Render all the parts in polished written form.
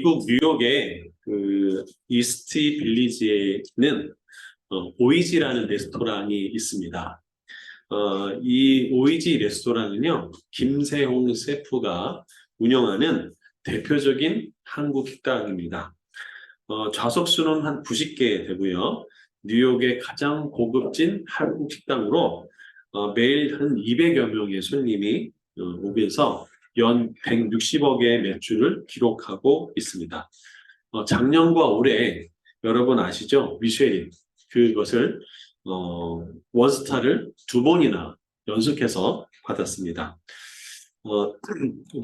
미국 뉴욕의 그 이스티 빌리지에는 오이지라는 레스토랑이 있습니다. 이 오이지 레스토랑은요, 김세홍 셰프가 운영하는 대표적인 한국 식당입니다. 좌석수는 한 90개 되고요. 뉴욕의 가장 고급진 한국 식당으로 매일 한 200여 명의 손님이 오면서 연 160억의 매출을 기록하고 있습니다. 작년과 올해 여러분 아시죠? 미쉐린 그것을 원스타를 2번이나 연속해서 받았습니다.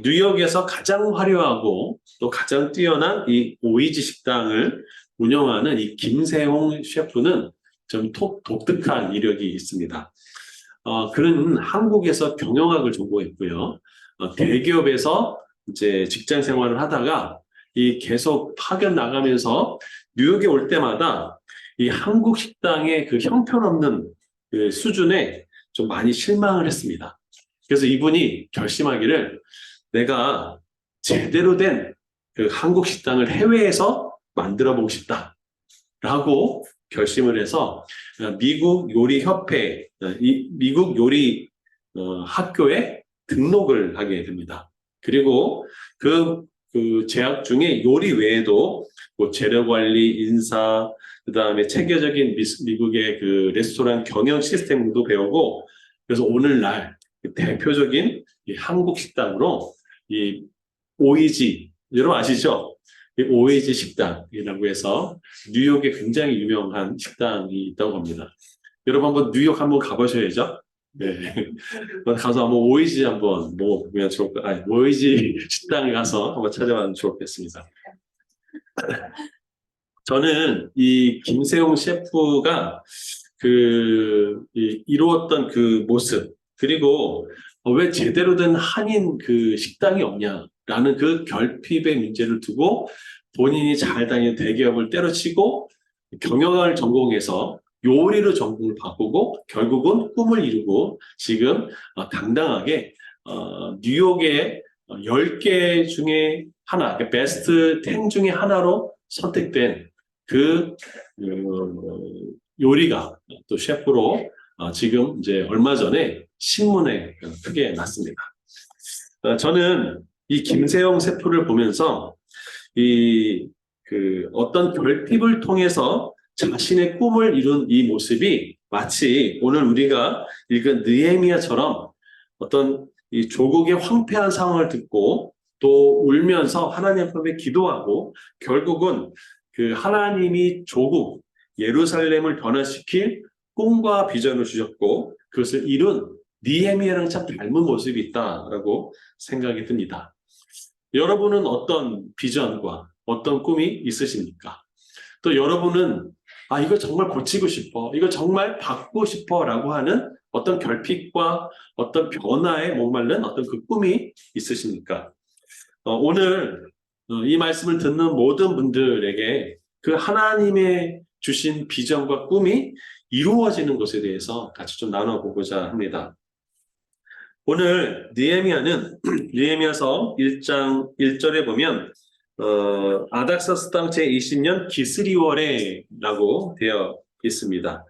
뉴욕에서 가장 화려하고 또 가장 뛰어난 이 오이지 식당을 운영하는 이 김세홍 셰프는 좀 독특한 이력이 있습니다. 그는 한국에서 경영학을 전공했고요. 대기업에서 이제 직장 생활을 하다가 이 계속 파견 나가면서 뉴욕에 올 때마다 이 한국 식당의 그 형편없는 그 수준에 좀 많이 실망을 했습니다. 그래서 이분이 결심하기를 내가 제대로 된 그 한국 식당을 해외에서 만들어 보고 싶다라고 결심을 해서 미국 요리 협회, 미국 요리 학교에 등록을 하게 됩니다. 그리고 그 재학 중에 요리 외에도 뭐 재료 관리, 인사, 그 다음에 체계적인 미국의 그 레스토랑 경영 시스템도 배우고, 그래서 오늘날 대표적인 이 한국 식당으로 이 오이지, 여러분 아시죠? 이 오이지 식당이라고 해서 뉴욕에 굉장히 유명한 식당이 있다고 합니다. 여러분 한번 뉴욕 한번 가보셔야죠. 네. 가서 한번 오이지 한번 먹어보면 좋을 것, 아니, 오이지 식당에 가서 한번 찾아보면 좋겠습니다. 저는 이 김세용 셰프가 이루었던 그 모습, 그리고 왜 제대로 된 한인 그 식당이 없냐라는 그 결핍의 문제를 두고 본인이 잘 다니는 대기업을 때려치고 경영학을 전공해서 요리로 전공을 바꾸고 결국은 꿈을 이루고 지금 당당하게 뉴욕의 10개 중에 하나, 베스트 10 중에 하나로 선택된 요리가 또 셰프로 지금 이제 얼마 전에 신문에 크게 났습니다. 저는 이 김세용 셰프를 보면서 어떤 결핍을 통해서 자신의 꿈을 이룬 이 모습이 마치 오늘 우리가 읽은 느헤미야처럼 어떤 이 조국의 황폐한 상황을 듣고 또 울면서 하나님 앞에 기도하고 결국은 그 하나님이 조국 예루살렘을 변화시킬 꿈과 비전을 주셨고 그것을 이룬 느헤미야랑 참 닮은 모습이 있다라고 생각이 듭니다. 여러분은 어떤 비전과 어떤 꿈이 있으십니까? 또 여러분은 이거 정말 고치고 싶어, 이거 정말 바꾸고 싶어 라고 하는 어떤 결핍과 어떤 변화에 목마른 어떤 그 꿈이 있으십니까? 오늘 이 말씀을 듣는 모든 분들에게 그 하나님의 주신 비전과 꿈이 이루어지는 것에 대해서 같이 좀 나눠보고자 합니다. 오늘 느헤미야는 느헤미야서 1장 1절에 보면 아닥사스 땅 제20년 기스리월에라고 되어 있습니다.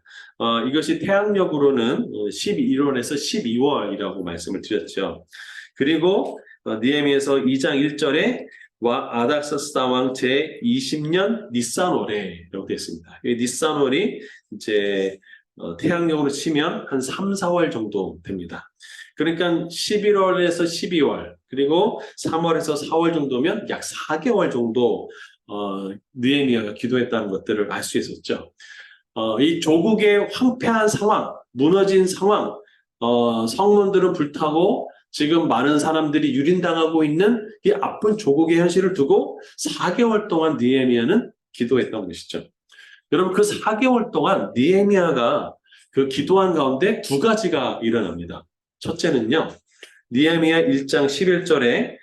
이것이 태양력으로는 11월에서 12월이라고 말씀을 드렸죠. 그리고 느헤미야서 2장 1절에 아닥사스 왕 제20년 니산월에라고 되어 있습니다. 이 니산월이 이제 태양력으로 치면 한 3, 4월 정도 됩니다. 그러니까 11월에서 12월 그리고 3월에서 4월 정도면 약 4개월 정도 느헤미야가 기도했다는 것들을 알 수 있었죠. 이 조국의 황폐한 상황, 무너진 상황, 성문들은 불타고 지금 많은 사람들이 유린당하고 있는 이 아픈 조국의 현실을 두고 4개월 동안 느헤미야는 기도했던 것이죠. 여러분 그 4개월 동안 느헤미야가 그 기도한 가운데 두 가지가 일어납니다. 첫째는요, 느헤미야 1장 11절에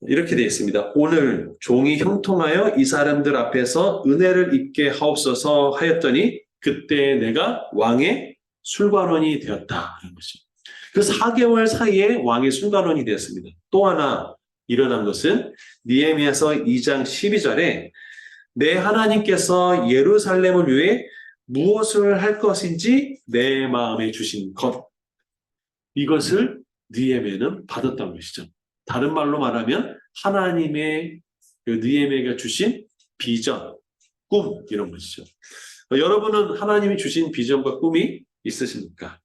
이렇게 되어 있습니다. 오늘 종이 형통하여 이 사람들 앞에서 은혜를 입게 하옵소서 하였더니 그때 내가 왕의 술관원이 되었다는 것입니다. 그 4개월 사이에 왕의 술관원이 되었습니다. 또 하나 일어난 것은 느헤미야서 2장 12절에 내 하나님께서 예루살렘을 위해 무엇을 할 것인지 내 마음에 주신 것, 이것을 느헤미야는 받았던 것이죠. 다른 말로 말하면 하나님의 느헤미야가 주신 비전, 꿈, 이런 것이죠. 여러분은 하나님이 주신 비전과 꿈이 있으십니까?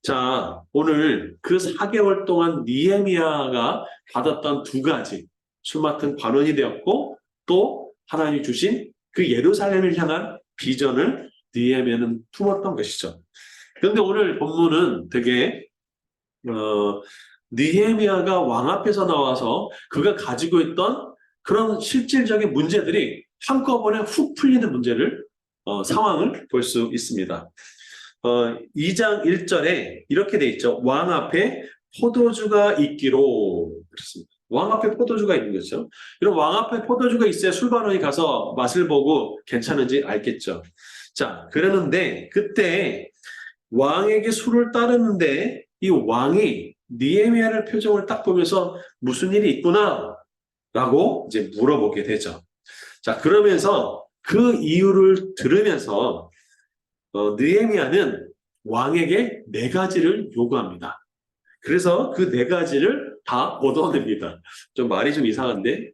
자, 오늘 그 4개월 동안 느헤미야가 받았던 두 가지, 술 맡은 관원이 되었고 또 하나님이 주신 그 예루살렘을 향한 비전을 느헤미야는 품었던 것이죠. 그런데 오늘 본문은 되게 느헤미야가 왕 앞에서 나와서 그가 가지고 있던 그런 실질적인 문제들이 한꺼번에 훅 풀리는 상황을 볼 수 있습니다. 2장 1절에 이렇게 돼 있죠. 왕 앞에 포도주가 있기로. 그렇습니다. 왕 앞에 포도주가 있는 거죠. 이런 왕 앞에 포도주가 있어야 술반원이 가서 맛을 보고 괜찮은지 알겠죠. 자, 그러는데 그때 왕에게 술을 따르는데 이 왕이 느헤미야의 표정을 딱 보면서 무슨 일이 있구나 라고 이제 물어보게 되죠. 자, 그러면서 그 이유를 들으면서 느헤미야는 왕에게 4가지를 요구합니다. 그래서 그 4가지를 다 얻어냅니다. 좀 말이 좀 이상한데,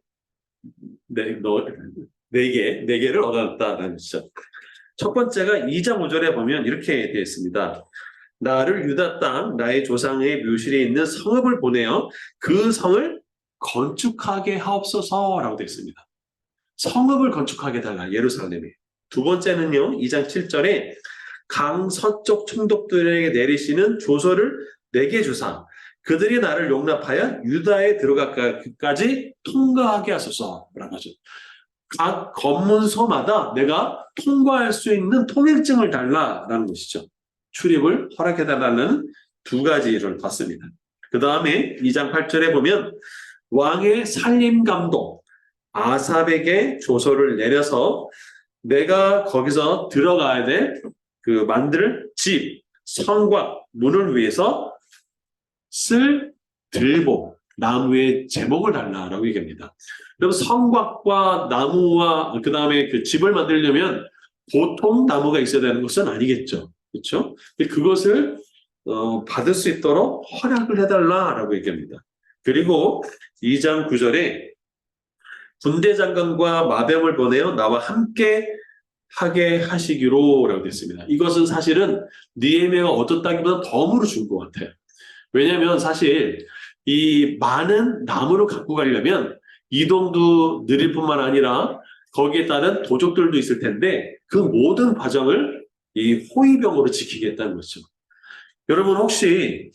네 개를 얻어냈다라는 것이죠. 첫 번째가 2장 5절에 보면 이렇게 되어 있습니다. 나를 유다 땅 나의 조상의 묘실에 있는 성읍을 보내어 그 성을 건축하게 하옵소서라고 되어 있습니다. 성읍을 건축하게 달라, 예루살렘에. 두 번째는요, 2장 7절에 강 서쪽 총독들에게 내리시는 조서를 내게 주사 그들이 나를 용납하여 유다에 들어가기까지 통과하게 하소서라고 하죠. 각 검문소마다 내가 통과할 수 있는 통행증을 달라라는 것이죠. 출입을 허락해달라는 2가지를 봤습니다. 그 다음에 2장 8절에 보면 왕의 살림감독 아삽에게 조서를 내려서 내가 거기서 들어가야 될 그 만들 집, 성곽, 문을 위해서 쓸 들보, 나무의 제목을 달라라고 얘기합니다. 여러분, 성곽과 나무와 그 다음에 그 집을 만들려면 보통 나무가 있어야 되는 것은 아니겠죠. 그렇죠? 그것을 받을 수 있도록 허락을 해달라라고 얘기합니다. 그리고 2장 9절에 군대 장관과 마병을 보내어 나와 함께 하게 하시기로 라고 됐습니다. 이것은 사실은 느헤미야가 얻었다기보다 덤으로 준 것 같아요. 왜냐하면 사실 이 많은 나무를 갖고 가려면 이동도 느릴 뿐만 아니라 거기에 따른 도적들도 있을 텐데 그 모든 과정을 이 호위병으로 지키겠다는 거죠. 여러분, 혹시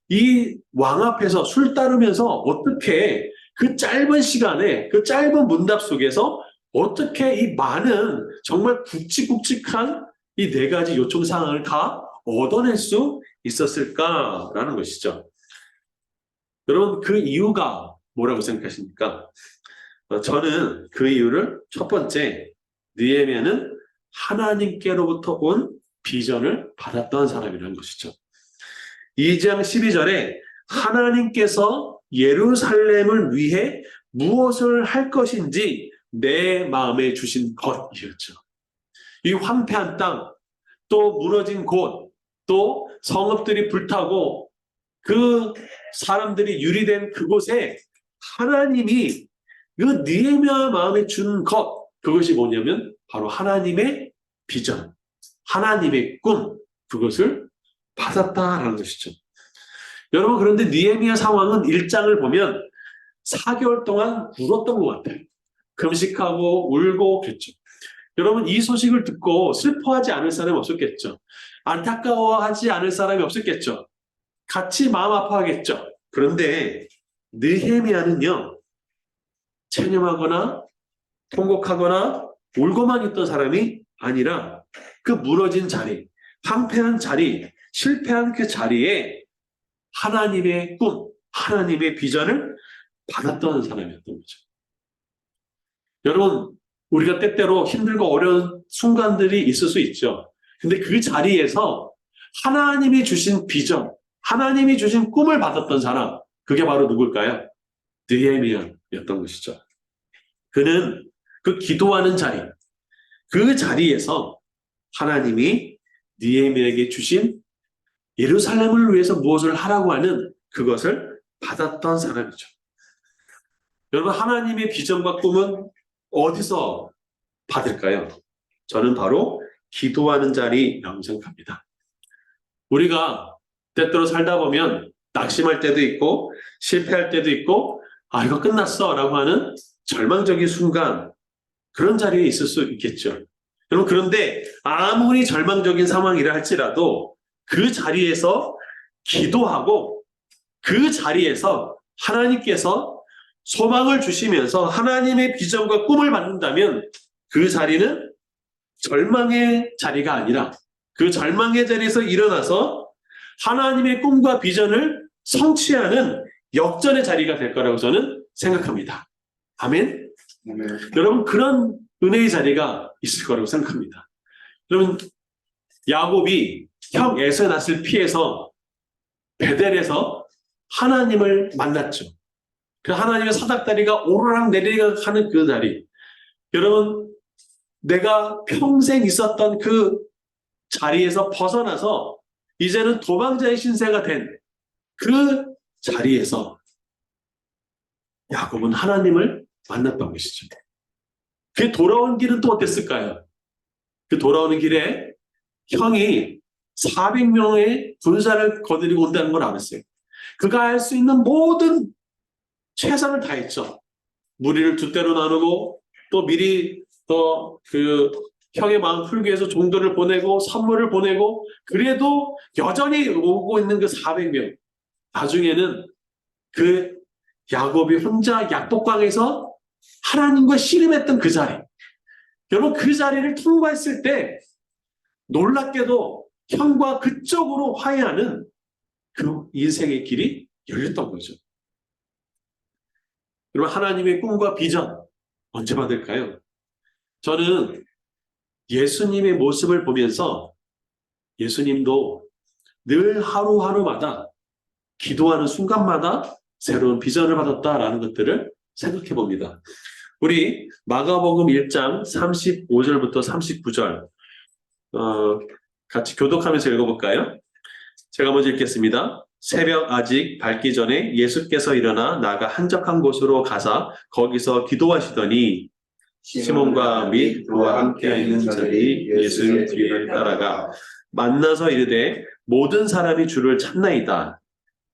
이 왕 앞에서 술 따르면서 어떻게 그 짧은 시간에 그 짧은 문답 속에서 어떻게 이 많은 정말 굵직굵직한 이 4가지 요청 사항을 다 얻어낼 수 있었을까라는 것이죠. 여러분, 그 이유가 뭐라고 생각하십니까? 저는 그 이유를 첫 번째, 느헤미야는 하나님께로부터 온 비전을 받았던 사람이라는 것이죠. 2장 12절에 하나님께서 예루살렘을 위해 무엇을 할 것인지 내 마음에 주신 것이었죠. 이 황폐한 땅, 또 무너진 곳, 또 성읍들이 불타고 그 사람들이 유리된 그곳에 하나님이 그 느헤미야 마음에 준 것, 그것이 뭐냐면 바로 하나님의 비전, 하나님의 꿈, 그것을 받았다라는 것이죠. 여러분, 그런데 느헤미야 상황은 1장을 보면 4개월 동안 울었던 것 같아요. 금식하고 울고 그랬죠. 여러분, 이 소식을 듣고 슬퍼하지 않을 사람이 없었겠죠. 안타까워하지 않을 사람이 없었겠죠. 같이 마음 아파하겠죠. 그런데 느헤미야는요, 체념하거나 통곡하거나 울고만 있던 사람이 아니라 그 무너진 자리, 황폐한 자리, 실패한 그 자리에 하나님의 꿈, 하나님의 비전을 받았던 사람이었던 거죠. 여러분, 우리가 때때로 힘들고 어려운 순간들이 있을 수 있죠. 근데 그 자리에서 하나님이 주신 비전, 하나님이 주신 꿈을 받았던 사람, 그게 바로 누굴까요? 느헤미야였던 것이죠. 그는 그 기도하는 자리, 그 자리에서 하나님이 느헤미야에게 주신 예루살렘을 위해서 무엇을 하라고 하는 그것을 받았던 사람이죠. 여러분, 하나님의 비전과 꿈은 어디서 받을까요? 저는 바로 기도하는 자리라고 생각합니다. 우리가 때때로 살다 보면 낙심할 때도 있고 실패할 때도 있고 이거 끝났어 라고 하는 절망적인 순간, 그런 자리에 있을 수 있겠죠. 여러분, 그런데 아무리 절망적인 상황이라 할지라도 그 자리에서 기도하고 그 자리에서 하나님께서 소망을 주시면서 하나님의 비전과 꿈을 받는다면 그 자리는 절망의 자리가 아니라 그 절망의 자리에서 일어나서 하나님의 꿈과 비전을 성취하는 역전의 자리가 될 거라고 저는 생각합니다. 아멘? 여러분, 그런 은혜의 자리가 있을 거라고 생각합니다. 여러분, 야곱이 형 에서의 낯을 피해서 베델에서 하나님을 만났죠. 그 하나님의 사닥다리가 오르락 내리락 하는 그 자리. 여러분, 내가 평생 있었던 그 자리에서 벗어나서 이제는 도망자의 신세가 된 그 자리에서 야곱은 하나님을 만났던 것이죠. 그 돌아온 길은 또 어땠을까요? 그 돌아오는 길에 형이 400명의 군사를 거느리고 온다는 걸 알았어요. 그가 할 수 있는 모든 최선을 다했죠. 무리를 두 대로 나누고 또 미리 그 형의 마음 풀기 위해서 종들을 보내고 선물을 보내고, 그래도 여전히 오고 있는 그 400명. 나중에는 그 야곱이 혼자 약복강에서 하나님과 씨름했던 그 자리. 여러분, 그 자리를 통과했을 때 놀랍게도 형과 그쪽으로 화해하는 그 인생의 길이 열렸던 거죠. 여러분, 하나님의 꿈과 비전 언제 받을까요? 저는 예수님의 모습을 보면서 예수님도 늘 하루하루마다 기도하는 순간마다 새로운 비전을 받았다라는 것들을 생각해 봅니다. 우리 마가복음 1장 35절부터 39절 같이 교독하면서 읽어볼까요? 제가 먼저 읽겠습니다. 새벽 아직 밝기 전에 예수께서 일어나 나가 한적한 곳으로 가사 거기서 기도하시더니 시몬과 및 그와 함께 있는 자들이 예수의 뒤를 따라가 만나서 이르되 모든 사람이 주를 찾나이다.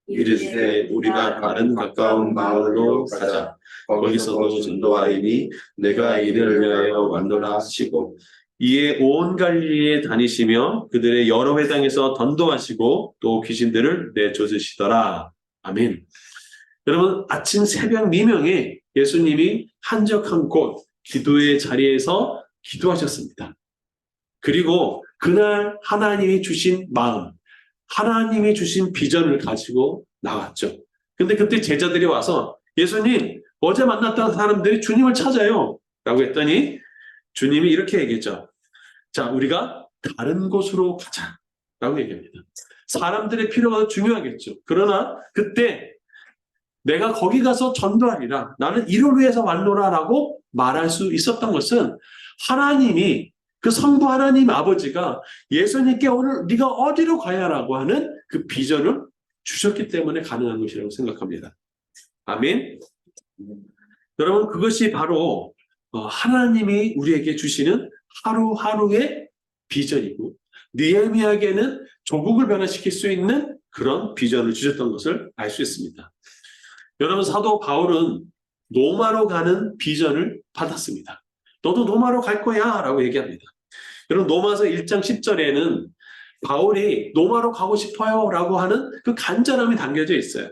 이르되 우리가 다른 가까운 마을로 가자. 거기서도 전도하리니 내가 이를 위하여 왔노라 하시고, 이에 온 갈릴리에 다니시며 그들의 여러 회당에서 전도하시고 또 귀신들을 내쫓으시더라. 아멘. 여러분, 아침 새벽 미명에 예수님이 한적한 곳 기도의 자리에서 기도하셨습니다. 그리고 그날 하나님이 주신 마음, 하나님이 주신 비전을 가지고 나왔죠. 근데 그때 제자들이 와서 예수님, 어제 만났던 사람들이 주님을 찾아요 라고 했더니 주님이 이렇게 얘기했죠. 자, 우리가 다른 곳으로 가자 라고 얘기합니다. 사람들의 필요가 중요하겠죠. 그러나 그때 내가 거기 가서 전도하리라, 나는 이를 위해서 왔노라 라고 말할 수 있었던 것은 하나님이, 그 성부 하나님 아버지가 예수님께 오늘 네가 어디로 가야라고 하는 그 비전을 주셨기 때문에 가능한 것이라고 생각합니다. 아멘. 여러분, 그것이 바로 하나님이 우리에게 주시는 하루하루의 비전이고, 느헤미야에게는 조국을 변화시킬 수 있는 그런 비전을 주셨던 것을 알 수 있습니다. 여러분, 사도 바울은 로마로 가는 비전을 받았습니다. 너도 로마로 갈 거야 라고 얘기합니다. 여러분, 로마서 1장 10절에는 바울이 로마로 가고 싶어요 라고 하는 그 간절함이 담겨져 있어요.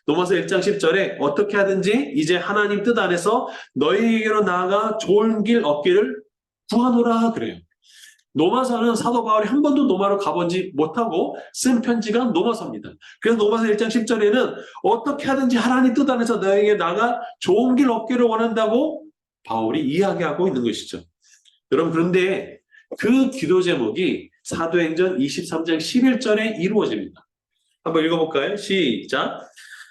로마서 1장 10절에 어떻게 하든지 이제 하나님 뜻 안에서 너희에게로 나아가 좋은 길 얻기를 구하노라 그래요. 로마서는 사도 바울이 한 번도 로마로 가보지 못하고 쓴 편지가 로마서입니다. 그래서 로마서 1장 10절에는 어떻게 하든지 하나님 뜻 안에서 너에게 나가 좋은 길 얻기를 원한다고 바울이 이야기하고 있는 것이죠. 여러분, 그런데 그 기도 제목이 사도행전 23장 11절에 이루어집니다. 한번 읽어볼까요? 시작.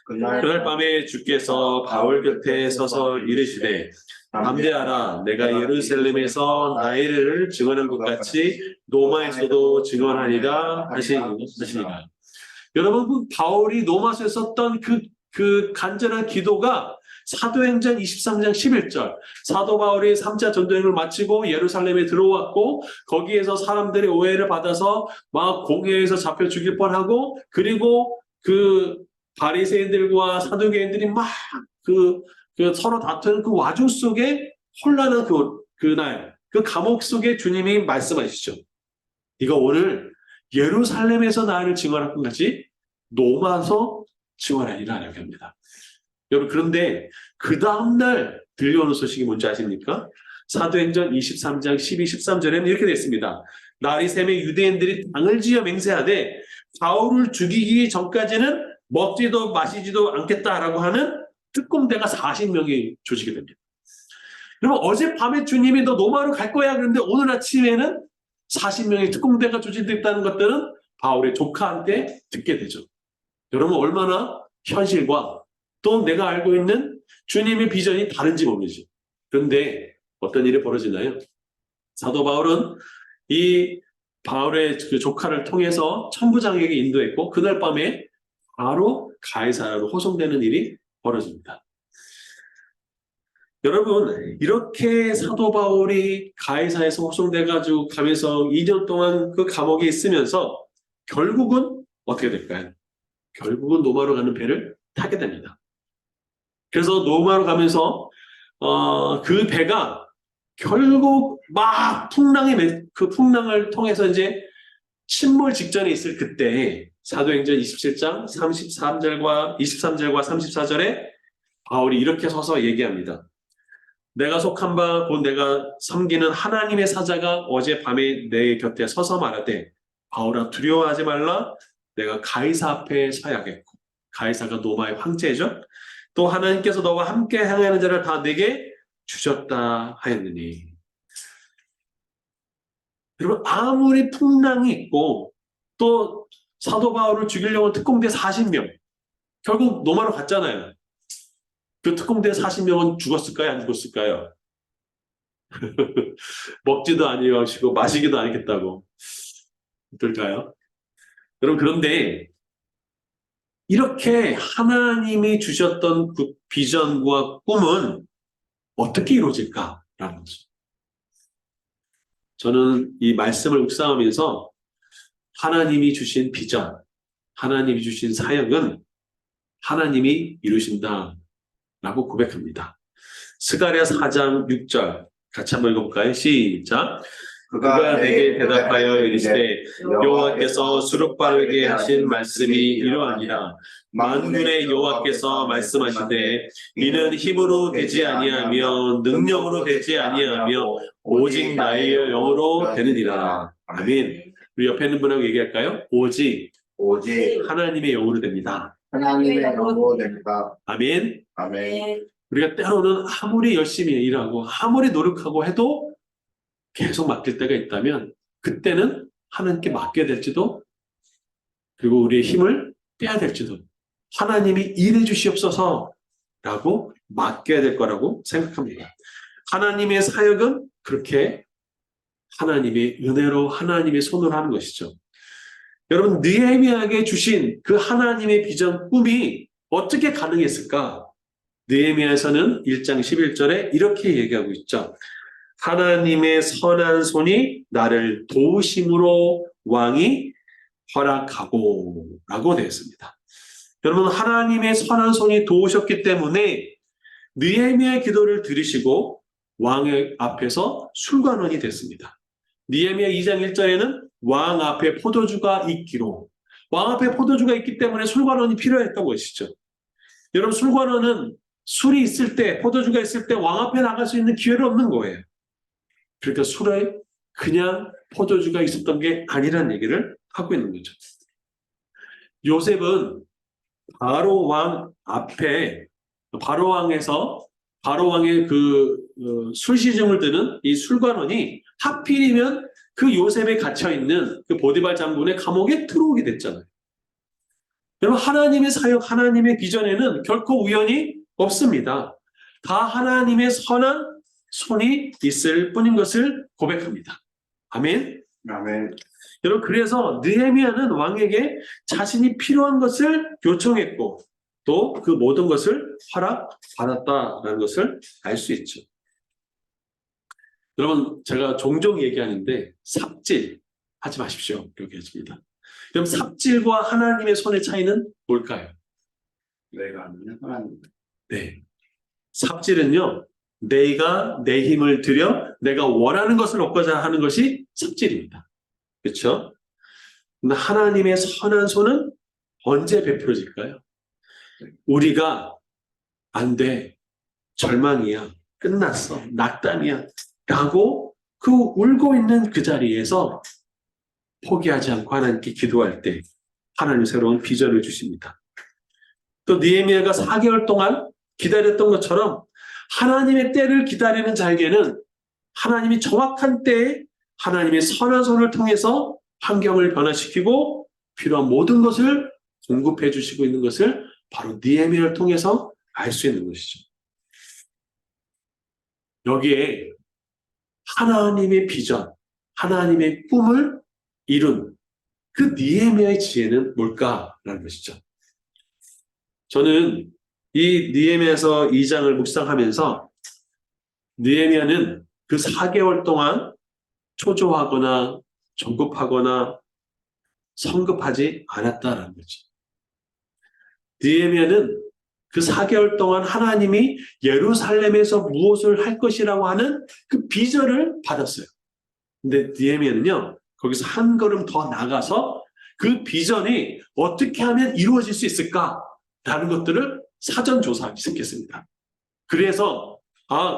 그날 밤에 주께서 바울 곁에 서서 이르시되 담대하라. 내가 예루살렘에서 나의 일을 증언한 것 같이 로마에서도 증언하리라 하시니라. 여러분, 그 바울이 로마서에 썼던 그 간절한 기도가 사도행전 23장 11절, 사도 바울이 3차 전도행을 마치고 예루살렘에 들어왔고 거기에서 사람들의 오해를 받아서 막 공회에서 잡혀 죽일 뻔하고, 그리고 그 바리새인들과 사두개인들이 막 서로 다투는 그 와중 속에 혼란한 그날 그 감옥 속에 주님이 말씀하시죠. 네가 오늘 예루살렘에서 나를 증언할 것 같이 로마서 증언하리라 라고 합니다. 여러분, 그런데 그 다음날 들려오는 소식이 뭔지 아십니까? 사도행전 23장 12, 13절에는 이렇게 됐습니다. 날이 새매 유대인들이 당을 지어 맹세하되 바울을 죽이기 전까지는 먹지도 마시지도 않겠다라고 하는 특공대가 40명이 조직이 됩니다. 여러분, 어젯밤에 주님이 너 로마로 갈 거야 그런데 오늘 아침에는 40명의 특공대가 조직됐다는 것들은 바울의 조카한테 듣게 되죠. 여러분, 얼마나 현실과 또 내가 알고 있는 주님의 비전이 다른지 모르죠. 그런데 어떤 일이 벌어지나요? 사도 바울은 이 바울의 그 조카를 통해서 천부장에게 인도했고 그날 밤에 바로 가이사라로 호송되는 일이 벌어집니다. 여러분, 이렇게 사도 바울이 가이사에서 호송돼가지고 가면서 2년 동안 그 감옥에 있으면서 결국은 어떻게 될까요? 결국은 로마로 가는 배를 타게 됩니다. 그래서 로마로 가면서 그 배가 결국 막 그 풍랑을 통해서 이제 침몰 직전에 있을 그때 사도행전 27장 23절과 34절에 바울이 이렇게 서서 얘기합니다. 내가 속한 바 곧 내가 섬기는 하나님의 사자가 어젯밤에 내 곁에 서서 말하되 바울아 두려워하지 말라. 내가 가이사 앞에 서야겠고, 가이사가 로마의 황제죠. 또 하나님께서 너와 함께 행하는 자를 다 내게 주셨다 하였느니. 여러분, 아무리 풍랑이 있고 또 사도 바울을 죽이려고 특공대 40명 결국 로마로 갔잖아요. 그 특공대 40명은 죽었을까요? 안 죽었을까요? 먹지도 아니하시고 마시기도 아니겠다고. 어떨까요? 여러분, 그런데 이렇게 하나님이 주셨던 그 비전과 꿈은 어떻게 이루어질까라는 거죠. 저는 이 말씀을 묵상하면서 하나님이 주신 비전, 하나님이 주신 사역은 하나님이 이루신다라고 고백합니다. 스가랴 4장 6절 같이 한번 읽어볼까요? 시작. 그가 내게 대답하여 이르시되 여호와께서 수룹바벨에게 하신 말씀이 이러하니라. 만군의 여호와께서 말씀하시되 이는 힘으로 되지 아니하며 능력으로 되지 아니하며 오직 나의 영으로 되느니라. 아멘. 우리 옆에 있는 분하고 얘기할까요? 오직 하나님의 영으로 됩니다. 하나님의 영으로 됩니다. 아멘. 아멘. 우리가 때로는 아무리 열심히 일하고 아무리 노력하고 해도 계속 맡길 때가 있다면 그때는 하나님께 맡겨야 될지도, 그리고 우리의 힘을 빼야 될지도, 하나님이 일해 주시옵소서 라고 맡겨야 될 거라고 생각합니다. 하나님의 사역은 그렇게 하나님의 은혜로 하나님의 손으로 하는 것이죠. 여러분, 느헤미야에게 주신 그 하나님의 비전 꿈이 어떻게 가능했을까? 느헤미야에서는 1장 11절에 이렇게 얘기하고 있죠. 하나님의 선한 손이 나를 도우심으로 왕이 허락하고 라고 되어 있습니다. 여러분, 하나님의 선한 손이 도우셨기 때문에 느헤미야의 기도를 들으시고 왕의 앞에서 술관원이 됐습니다. 느헤미야 2장 1절에는 왕 앞에 포도주가 있기로, 왕 앞에 포도주가 있기 때문에 술관원이 필요했다고 하시죠. 여러분, 술관원은 술이 있을 때, 포도주가 있을 때 왕 앞에 나갈 수 있는 기회가 없는 거예요. 그러니까 술에 그냥 포도주가 있었던 게 아니라는 얘기를 하고 있는 거죠. 요셉은 바로 왕 앞에, 바로 왕의 술시중을 드는 이 술관원이 하필이면 그 요셉에 갇혀있는 그 보디발 장군의 감옥에 들어오게 됐잖아요. 여러분, 하나님의 사역, 하나님의 비전에는 결코 우연이 없습니다. 다 하나님의 선한 손이 있을 뿐인 것을 고백합니다. 아멘. 아멘. 여러분, 그래서 느헤미야는 왕에게 자신이 필요한 것을 요청했고 또 그 모든 것을 허락받았다라는 것을 알 수 있죠. 여러분, 제가 종종 얘기하는데 삽질 하지 마십시오. 이렇게 했습니다. 그럼 삽질과 하나님의 손의 차이는 뭘까요? 내가 하는 하나님. 네. 삽질은요, 내가 내 힘을 들여 내가 원하는 것을 얻고자 하는 것이 삽질입니다. 그렇죠? 근데 하나님의 선한 손은 언제 베풀어질까요? 우리가 안 돼, 절망이야, 끝났어, 낙담이야 라고 그 울고 있는 그 자리에서 포기하지 않고 하나님께 기도할 때 하나님 새로운 비전을 주십니다. 또 느헤미야가 4개월 동안 기다렸던 것처럼 하나님의 때를 기다리는 자에게는 하나님이 정확한 때에 하나님의 선한 손을 통해서 환경을 변화시키고 필요한 모든 것을 공급해 주시고 있는 것을 바로 느헤미야를 통해서 알 수 있는 것이죠. 여기에 하나님의 비전, 하나님의 꿈을 이룬 그 느헤미야의 지혜는 뭘까라는 것이죠. 저는 이 느헤미야서 2장을 묵상하면서 느헤미야는 그 4개월 동안 초조하거나 조급하거나 성급하지 않았다라는 거죠. 느헤미야는 그 4개월 동안 하나님이 예루살렘에서 무엇을 할 것이라고 하는 그 비전을 받았어요. 근데 느헤미야는요, 거기서 한 걸음 더 나가서 그 비전이 어떻게 하면 이루어질 수 있을까라는 것들을 사전 조사하기 시작했습니다. 그래서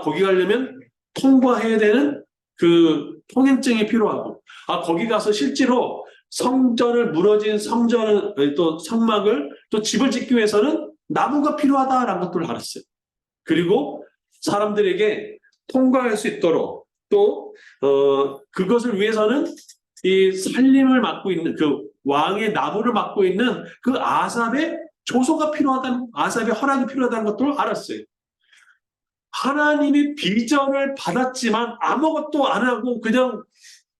거기 가려면 통과해야 되는 그 통행증이 필요하고, 거기 가서 실제로 성전을 무너진 성전을 또 성막을 또 집을 짓기 위해서는 나무가 필요하다라는 것들을 알았어요. 그리고 사람들에게 통과할 수 있도록 또 그것을 위해서는 이 살림을 맡고 있는 그 왕의 나무를 맡고 있는 그 아삽의 조소가 필요하다는, 아삽의 허락이 필요하다는 것들을 알았어요. 하나님의 비전을 받았지만 아무것도 안 하고 그냥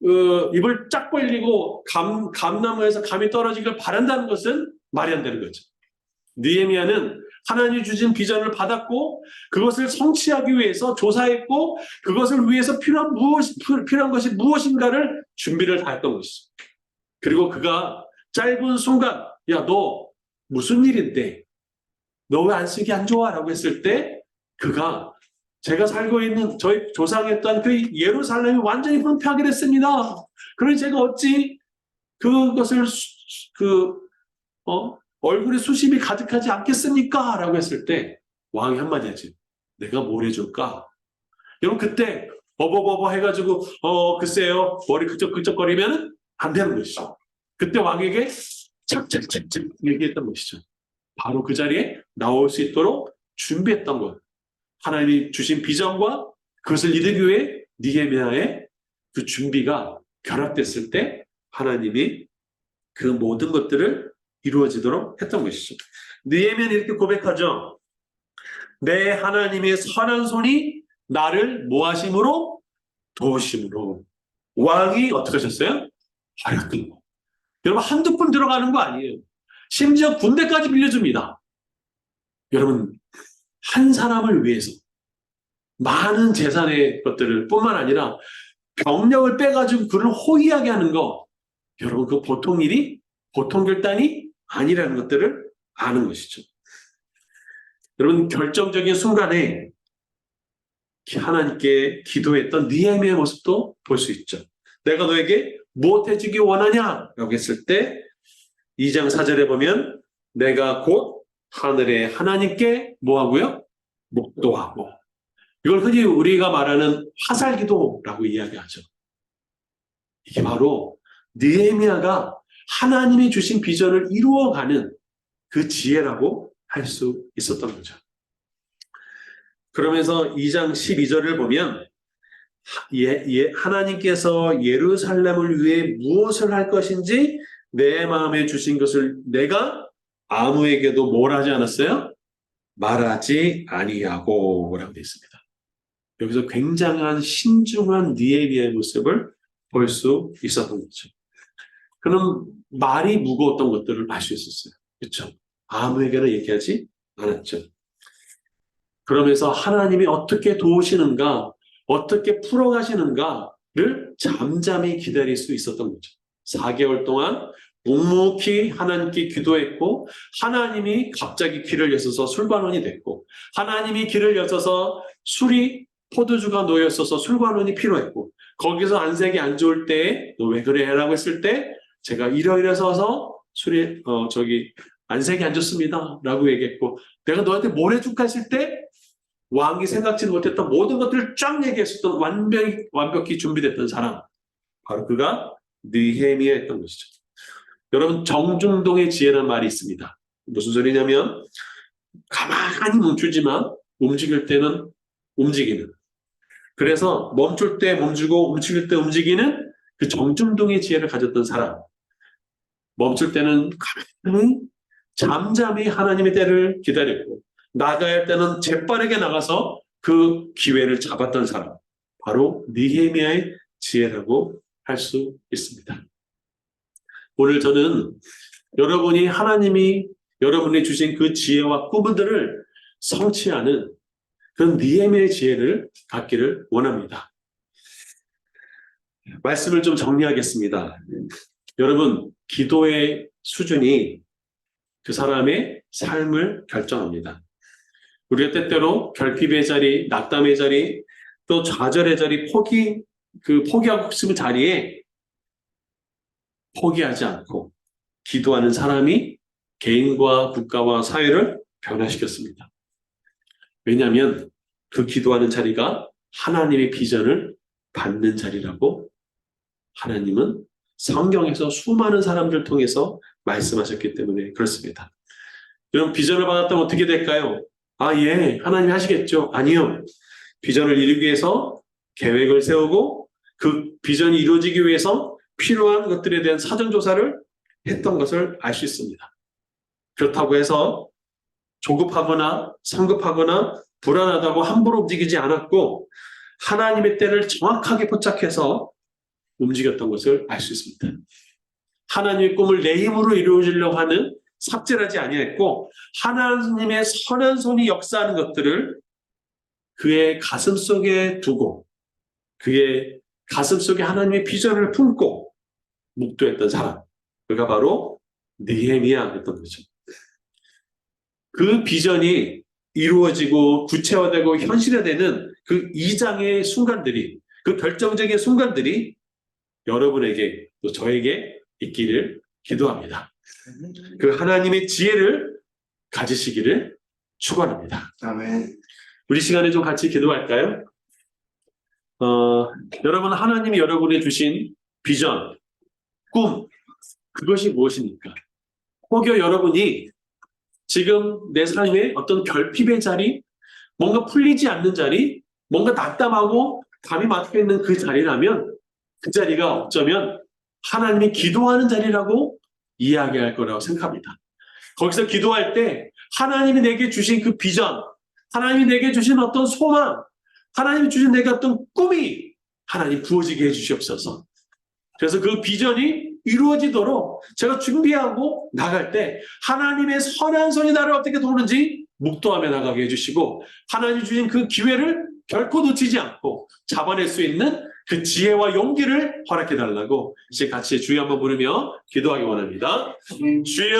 입을 쫙 벌리고 감나무에서 감이 떨어지길 바란다는 것은 말이 안 되는 거죠. 느헤미야는 하나님이 주신 비전을 받았고 그것을 성취하기 위해서 조사했고 그것을 위해서 필요한 것이 무엇인가를 준비를 다 했던 것이죠. 그리고 그가 짧은 순간 야, 너 무슨 일인데? 너 왜 안식이 안 좋아? 라고 했을 때 그가 제가 살고 있는 저희 조상했던 그 예루살렘이 완전히 황폐하게 됐습니다. 그러니 제가 어찌 그것을 얼굴에 수심이 가득하지 않겠습니까? 라고 했을 때 왕이 한마디 하지. 내가 뭘 해줄까? 여러분 그때 버버버버 해가지고 글쎄요 머리 그적그적거리면 안 되는 것이죠. 그때 왕에게 착착착착 얘기했던 것이죠. 바로 그 자리에 나올 수 있도록 준비했던 것. 하나님이 주신 비전과 그것을 이루기 위해 느헤미야의 그 준비가 결합됐을 때 하나님이 그 모든 것들을 이루어지도록 했던 것이죠. 느헤미야는 이렇게 고백하죠. 내 하나님의 선한 손이 나를 모하심으로 도우심으로. 왕이 어떻게 하셨어요? 하였던 거. 여러분 한두 푼 들어가는 거 아니에요. 심지어 군대까지 빌려줍니다. 여러분 한 사람을 위해서 많은 재산의 것들을 뿐만 아니라 병력을 빼가지고 그를 호위하게 하는 거, 여러분 그 보통 일이 보통 결단이 아니라는 것들을 아는 것이죠. 여러분 결정적인 순간에 하나님께 기도했던 느헤미야의 모습도 볼 수 있죠. 내가 너에게 무엇 해주기 원하냐? 라고 했을 때 2장 4절에 보면 내가 곧 하늘의 하나님께 뭐하고요? 묵도하고. 이걸 흔히 우리가 말하는 화살기도라고 이야기하죠. 이게 바로 느헤미야가 하나님이 주신 비전을 이루어가는 그 지혜라고 할 수 있었던 거죠. 그러면서 2장 12절을 보면 하나님께서 예루살렘을 위해 무엇을 할 것인지 내 마음에 주신 것을 내가 아무에게도 뭘 하지 않았어요? 말하지 아니하고 라고 되어 있습니다. 여기서 굉장한 신중한 느헤미야의 모습을 볼 수 있었던 거죠. 그는 말이 무거웠던 것들을 알 수 있었어요. 그렇죠? 아무에게나 얘기하지 않았죠. 그러면서 하나님이 어떻게 도우시는가, 어떻게 풀어가시는가를 잠잠히 기다릴 수 있었던 거죠. 4개월 동안 묵묵히 하나님께 기도했고, 하나님이 갑자기 길을 여셔서 술관원이 됐고, 하나님이 길을 여셔서 술이 포도주가 놓여 있어서 술관원이 필요했고, 거기서 안색이 안 좋을 때 너 왜 그래 라고 했을 때 제가 이러이러서서 술이 안색이 안 좋습니다 라고 얘기했고, 내가 너한테 뭘 해줄까 했을 때 왕이 생각지도 못했던 모든 것들을 쫙 얘기했었던 완벽히 준비됐던 사람, 바로 그가 느헤미야였던 것이죠. 여러분, 정중동의 지혜라는 말이 있습니다. 무슨 소리냐면 가만히 멈추지만 움직일 때는 움직이는, 그래서 멈출 때 멈추고 움직일 때 움직이는 그 정중동의 지혜를 가졌던 사람, 멈출 때는 가만히 잠잠히 하나님의 때를 기다렸고 나가야 할 때는 재빠르게 나가서 그 기회를 잡았던 사람, 바로 느헤미야의 지혜라고 할 수 있습니다. 오늘 저는 여러분이 하나님이 여러분이 주신 그 지혜와 꿈들을 성취하는 그런 느헤미야의 지혜를 갖기를 원합니다. 말씀을 좀 정리하겠습니다. 여러분, 기도의 수준이 그 사람의 삶을 결정합니다. 우리가 때때로 결핍의 자리, 낙담의 자리, 또 좌절의 자리, 포기하고 싶은 자리에 포기하지 않고 기도하는 사람이 개인과 국가와 사회를 변화시켰습니다. 왜냐하면 그 기도하는 자리가 하나님의 비전을 받는 자리라고 하나님은 성경에서 수많은 사람들을 통해서 말씀하셨기 때문에 그렇습니다. 여러분, 비전을 받았다면 어떻게 될까요? 예, 하나님이 하시겠죠. 아니요. 비전을 이루기 위해서 계획을 세우고 그 비전이 이루어지기 위해서 필요한 것들에 대한 사전조사를 했던 것을 알 수 있습니다. 그렇다고 해서 조급하거나 성급하거나 불안하다고 함부로 움직이지 않았고 하나님의 때를 정확하게 포착해서 움직였던 것을 알 수 있습니다. 하나님의 꿈을 내 힘으로 이루어지려고 하는 삽질하지 아니했고 하나님의 선한 손이 역사하는 것들을 그의 가슴 속에 두고 그의 가슴 속에 하나님의 비전을 품고 묵도했던 사람, 그가 바로 느헤미야였던 거죠. 그 비전이 이루어지고 구체화되고 현실화되는 그 이장의 순간들이, 그 결정적인 순간들이 여러분에게 또 저에게 있기를 기도합니다. 그 하나님의 지혜를 가지시기를 축원합니다. 아멘. 우리 시간에 좀 같이 기도할까요? 여러분, 하나님이 여러분에 주신 비전, 꿈, 그것이 무엇입니까? 혹여 여러분이 지금 내 삶에 어떤 결핍의 자리, 뭔가 풀리지 않는 자리, 뭔가 낙담하고 감이 막혀있는 그 자리라면 그 자리가 어쩌면 하나님이 기도하는 자리라고 이야기할 거라고 생각합니다. 거기서 기도할 때 하나님이 내게 주신 그 비전, 하나님이 내게 주신 어떤 소망, 하나님이 주신 내게 어떤 꿈이 하나님 부어지게 해주시옵소서. 그래서 그 비전이 이루어지도록 제가 준비하고 나갈 때 하나님의 선한 손이 나를 어떻게 도우는지 묵도하며 나가게 해주시고 하나님 주신 그 기회를 결코 놓치지 않고 잡아낼 수 있는 그 지혜와 용기를 허락해달라고 이제 같이 주여 한번 부르며 기도하기 원합니다. 주여.